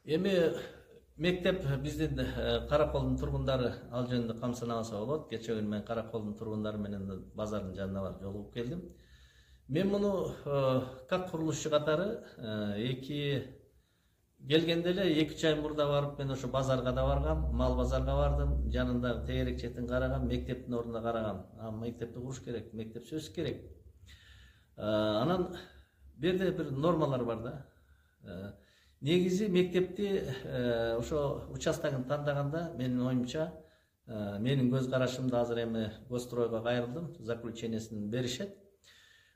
Эми мектеп биздин Караколдун тургундары ал жөнүндө камсынабаса болот. Кече күнү мен Караколдун тургундары менен базардын жанына барып жолугуп келдим. Мен муну как курулушчу катары келгенде эле 2-3 ай мурда барып мен ошо базарга да баргам, мал базарга бардым, жанындагы тегерек четин карагам, мектептин ордуна карагам. Мектепти куруш керек, мектеп сөзсүз керек. Анан берде бир нормалар бар да. Негизи мектепти ошо участогун тандаганда менин оюмча, менин көз карашымда азыр эми Гостройго кайрылдым, заключениесин беришет.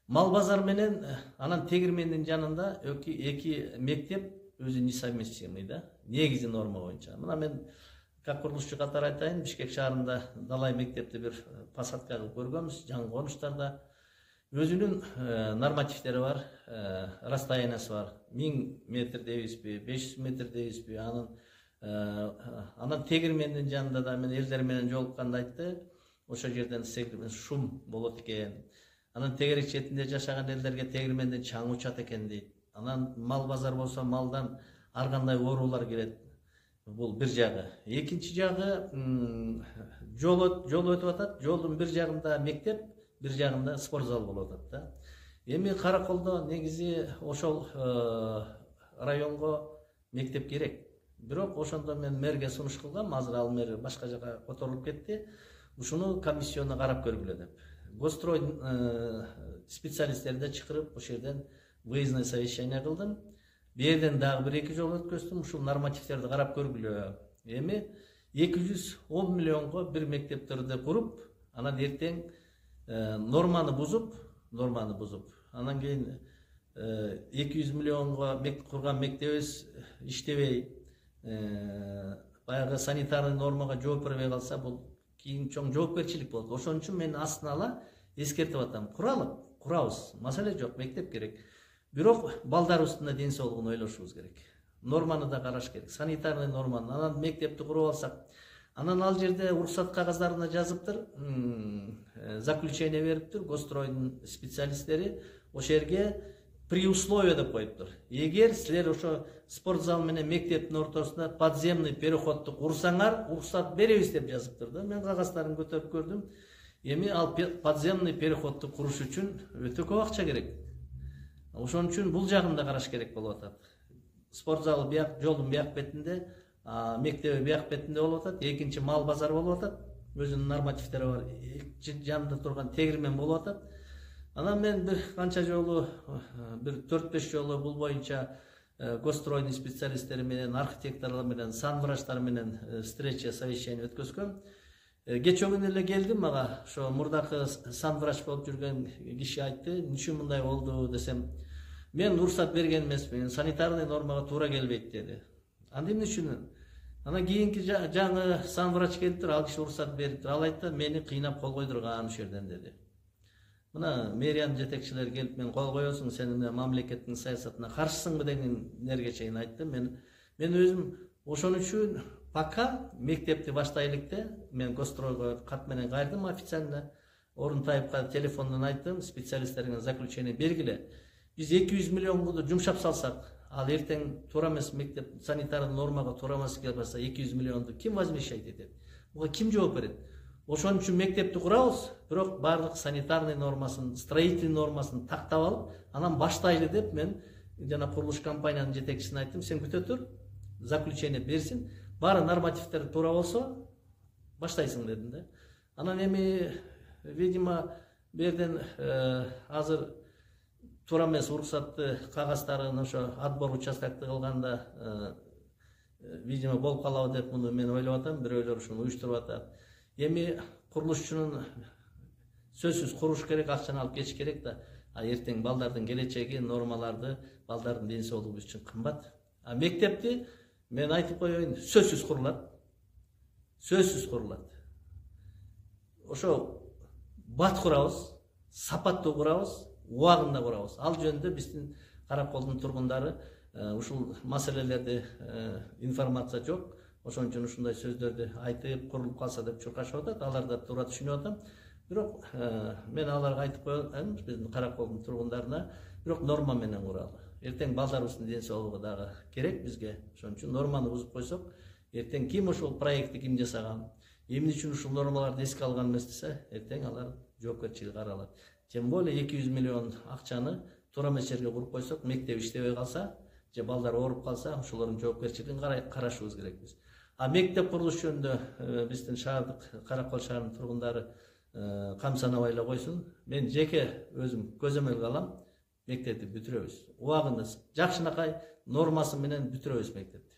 Мал базар менен анан тегирмендин жанында эки мектеп өзү несовместимый да. Негизи норма боюнча. Мына мен как курулушчу катары айтайын, Бишкек шаарында далай мектепти бир посадка кылып көргөнбүз, жаңы конуштарда. Өзүнүн нормативтери бар, расстояниясы бар. 1000 метр дейбизби, 500 метр дейбизби, анан тегирмендин жанында да мен элдер менен жолукканда айтты, ошол жерден шум болот экен. Анан тегерек четинде жашаган элдерге тегирменден чаң учат экен дейт. Анан мал базар болсо малдан ар кандай оорулар келет. Бул бир жагы. Экинчи жагы жол өтүп атат. Жолдун бир жагында мектеп, бир жагында спорт зал болуп атат да. Эми Караколдо негизи ошол районго мектеп керек. Бирок ошондо мен мэрге сунуш кылгам, азыр ал мэр башка жака которулуп кетти. Ушуну комиссияны карап көргүлө деп. Гострой специалисттерин да чакырып, ошол жерден выездное совещание кылдым. Берден дагы 1-2 жол өткөздүм, ушул нормативтерди карап көргүлө. Эми 210 миллионго бир мектептерди куруп, анан эртең норманы бузуп, анан кийин 200 миллионго курган мектебиз иштебей, баягы санитарный нормага жооп бербей калса, бул кийин чоң жоопкерчилик болот. Ошон үчүн мен астына ала эскертип атам. Курабыз, маселе жок, мектеп керек. Бирок балдарыбыздын ден соолугун ойлошубуз керек. Норманы да караш керек. Санитарный норманы, анан мектепти куруп алсак, анан ал жерде уруксат кагаздарына жазыптыр, заключение бериптир, Гостройдун специалисттери ошол жерге при условии деп коюптур. Эгер силер ошо спорт зал менен мектептин ортосунда подземный переходду курсаңар, уруксат беребиз деп жазыптыр да. Мен кагаздарын көтөрүп көрдүм. Эми ал подземный переходду куруш үчүн өтө көп акча керек. Ошон үчүн бул жагын да караш керек болуп атат. Спорт залы бияк, жолдун бияк бетинде, мектеби бияк бетинде болуп атат. Экинчи мал базар болуп атат. Өзүнүн нормативтери бар. Жанында турган тегирмен болуп атат. Анан мен бир канча жолу, бир 4-5 жолу бул боюнча Гостройдун специалисттери менен, архитекторлор менен, санврачтар менен встреча, совещание өткөзгөм. Кече күнү эле келдим, мага ошо мурдакы санврач болуп жүргөн киши айтты, "Ниче мындай болду?" десем, "Мен уруксат берген эмесмин, санитарный нормага туура келбейт" деди. Анда эмне үчүн? Анан кийинки жаңы санврач келиптир, ал киши уруксат бериптир. Ал айтты, "Мени кыйнап кол койдурган ошол жерден" деди. Мына мэриянын жетекчилери келип, "Мен кол коесуң, сен мамлекеттин саясатына каршысыңбы" деген нерге чейин айтты. Мен өзүм ошон үчүн пока мектепти баштайлыкте мен Гостройго кат менен кайрдым официально. Орунтаевка телефондон айттым, специалисттерге заключение бергиле. Биз 200 миллионду жумшап салсак, ал эртең туура эмес мектеп санитарный нормага туура эмес келип калса 200 миллионду ким возмещать этет? Буга ким жооп берет? Ошон үчүн мектепти курабыз, бирок баардык санитарный нормасын, строительный нормасын тактап алып, анан баштайлы деп мен жана курулуш компаниянын жетекчисине айттым, "Сен күтө тур, заключение берсин, баары нормативтер туура болсо баштайсың" дедим да. Анан эми видимо берден азыр туура эмес уруксатты кагаздарын ошо отбор участокты кылганда видимо болуп калабы деп муну мен ойлоп атам, бирөөлөр ушуну уюштуруп атат. Эми курулушчунун сөзсүз куруш керек, акчаны алып кетиш керек да. Эртең балдардын келечеги, нормаларды, балдардын ден соолугу үчүн кымбат. Мектепти мен айтып коеюн, сөзсүз курулат. Ошо бат курабыз, сапаттуу курабыз, убагында курабыз. Ал жөнүндө биздин Караколдун тургундары ушул маселелерди информация жок. Ошон үчүн ушундай сөздөрдү айтып курулуп калса деп чуркашып атат. Алар да туура түшүнүп атам. Бирок мен аларга айтып коем, биздин Караколдун тургундарына, бирок норма менен куралы. эртең балдарыбыздын ден соолугу дагы керек бизге. Ошон үчүн норманы бузуп койсок, эртең ким ошол проектти ким жасаган, эмне үчүн ушул нормаларды эске алган эмес десе, эртең алар жоопкерчилик каралат. Тем более 200 миллион акчаны туура эмес жерге куруп койсок, мектеп иштебей калса, же балдар ооруп калса, ошолордун жоопкерчилигин карашыбыз керекпиз. А мектеп курулуш жөнүндө биздин шаардык Каракөл шаарынын тургундары камсанабай эле койсун. Мен жеке өзүм көзөмөлгө алам, мектепти бүтүрөбүз. Убагында жакшынакай нормасы менен бүтүрөбүз мектепти.